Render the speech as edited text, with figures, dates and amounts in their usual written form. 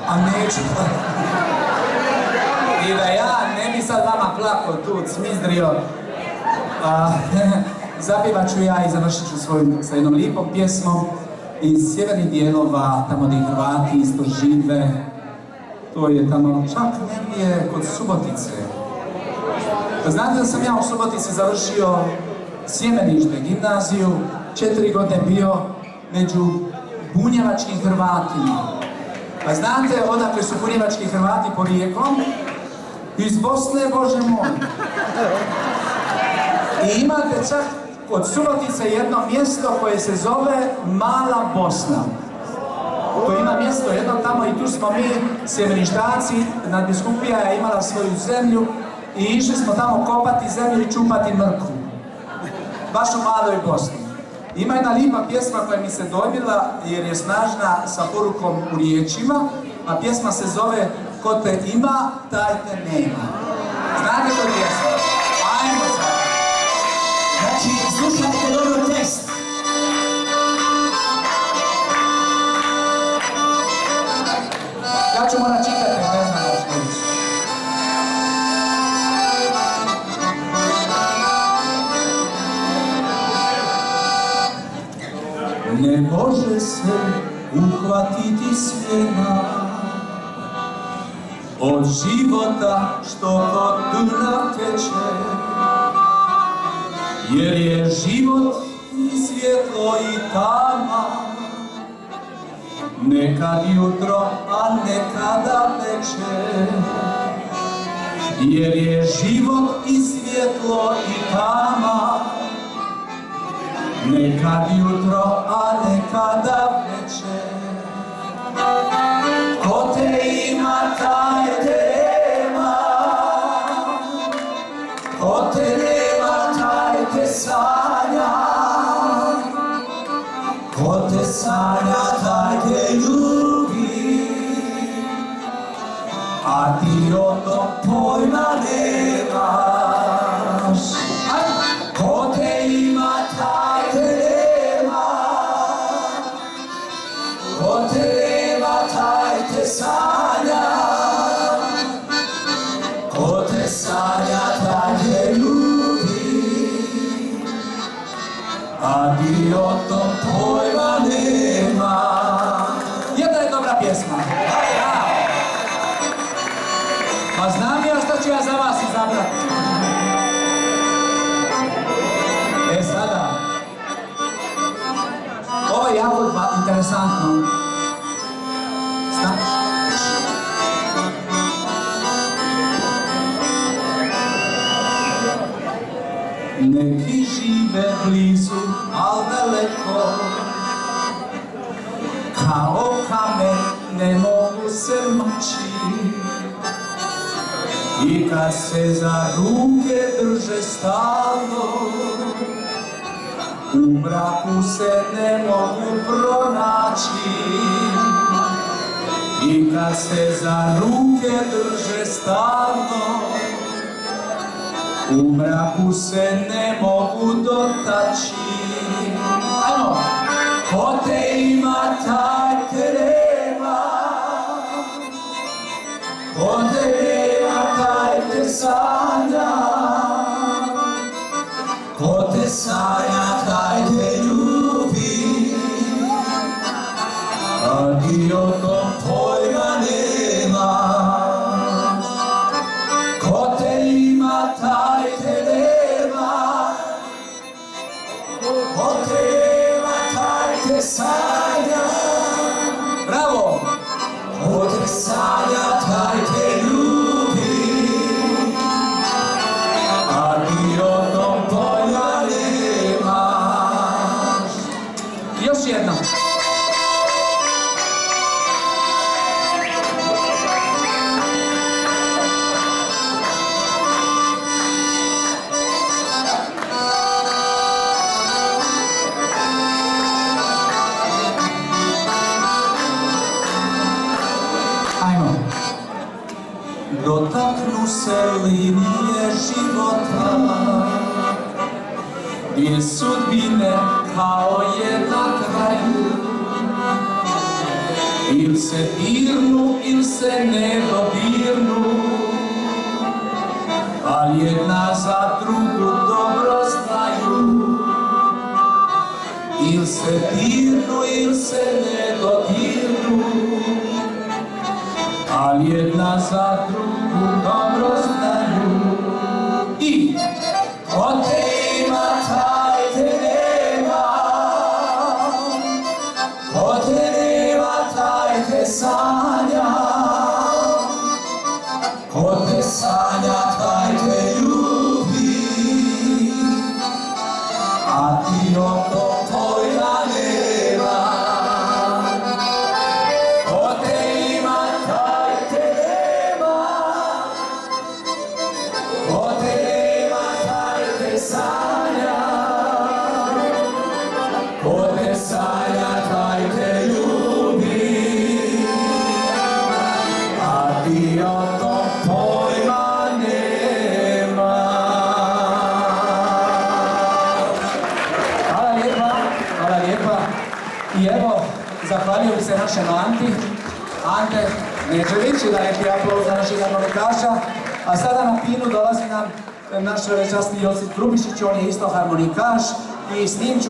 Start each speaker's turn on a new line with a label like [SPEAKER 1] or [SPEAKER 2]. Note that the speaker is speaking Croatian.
[SPEAKER 1] A neću. I da ja ne bi sad vama plako tu cmizdrio, zapivat ću ja i završit ću sa jednom lijepom pjesmom iz sjevernih dijelova, tamo gdje Hrvati isto žive. To je tamo čak negdje kod Subotice. Znate da sam ja u Subotici završio Sjemenište gimnaziju, 4 godine bio među bunjevačkim Hrvatima. A znate odakle su bunjevački Hrvati porijeklom? Iz Bosne, Bože moj. I imate čak od Subotice jedno mjesto koje se zove Mala Bosna. To ima mjesto jedno tamo i tu smo mi, sjemeništaci, nadbiskupija je imala svoju zemlju i išli smo tamo kopati zemlju i čupati mrkvu. Baš u Maloj Bosni. Ima jedna lijepa pjesma koja mi se dojmila jer je snažna sa porukom u riječima, a pjesma se zove Ko te ima, taj te nema. Znate to pjesma? Ajmo sad.
[SPEAKER 2] Znači, slušajte dobro tekst.
[SPEAKER 1] Ja ću morat čitati, ne znam da što reći. Ne može se uhvatiti smjena od života što kod Dunav teče, jer je život i svjetlo i tama, nekad jutro, a nekada večer. Jer je život i svjetlo i tama, nekad jutro, a nekada večer. Ko te ima, taj te nema. Ko te nema, taj te sanja. Ko te sanja, taj te ljubi. A ti o tom pojma nemaš. Ko te ima, taj te nema. Ko te nema, taj te sanja. Ko te sanja, taj te ljubi. A ti o tom pojma nema. Jedna je dobra pjesma. A znam ja što ću ja za vas izabrati. E sada, ovo je jako interesantno. Neki žive blizu, al daleko, kao kamen ne mogu se moći. I kad se za ruke drže stalno, u mraku se ne mogu pronaći. I kad se za ruke drže stalno, u mraku se ne mogu dotaći. Ajmo! Ko te ima, taj te nema. Ko te nema, taj te sanja. Ko te sanja, taj te ljubi. A ti o tom pojma nemaš. Ko te ima, taj te nema. Ko te nema, taj te sanja. Bravo! Ko te sanja, taj te ljubi. A ti o tom pojma nemaš. Još jednom. Dotaknu se linije života, gdje sudbine kao je na kraju. Il se dirnu, il se ne dodirnu, ali jedna za drugu dobro znaju. Il se dirnu, il se ne dodirnu, ali jedna za drugu dobro znaju. I ko te ima, taj te nema, ko te nema, taj te sanja, ko te sanja, taj te ljubi, a ti o tom pojma nema. Ko te ima, taj te nema, ko te nema, taj te sanja, ko te sanja, taj te ljubi, a ti o tom pojma nema. Hvala lijepa, hvala lijepa. I evo, zahvaljujem se našem Anti, Ante Neđević, i dajte aplauz za našeg harmonikaša. A sada na pinu dolazi nam naš časni Josip Trubišić, on je isto harmonikaš i s njim ću